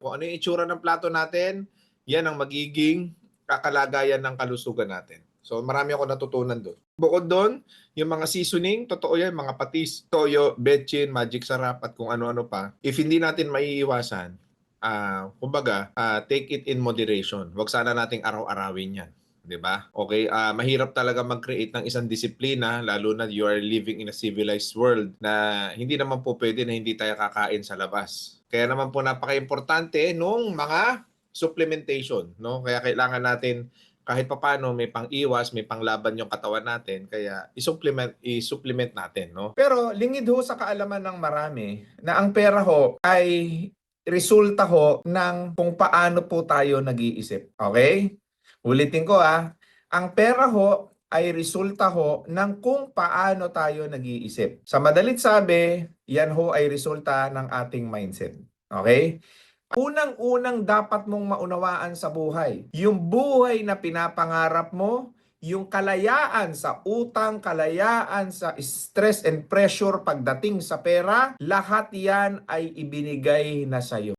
Kung ano yung itsura ng plato natin, yan ang magiging kakalagayan ng kalusugan natin. So marami ako natutunan doon. Bukod doon, yung mga seasoning, totoo yan, mga patis, toyo, betchin, magic sarap, at kung ano-ano pa. If hindi natin maiiwasan, take it in moderation. Huwag sana nating araw-arawin yan. 'Di ba? Okay, mahirap talaga mag-create ng isang disiplina lalo na you are living in a civilized world na hindi naman po pwede na hindi tayo kakain sa labas. Kaya naman po napaka-importante nung mga supplementation, no? Kaya kailangan natin kahit papaano may pang-iwas, may panglaban yung katawan natin, kaya i-supplement natin, no? Pero lingid ho sa kaalaman ng marami na ang pera ho ay resulta ho ng kung paano po tayo nag-iisip. Okay? Ulitin ko ang pera ho ay resulta ho ng kung paano tayo nag-iisip. Sa madalit sabi, yan ho ay resulta ng ating mindset. Okay? Unang-unang dapat mong maunawaan sa buhay, yung buhay na pinapangarap mo, yung kalayaan sa utang, kalayaan sa stress and pressure pagdating sa pera, lahat yan ay ibinigay na sa'yo.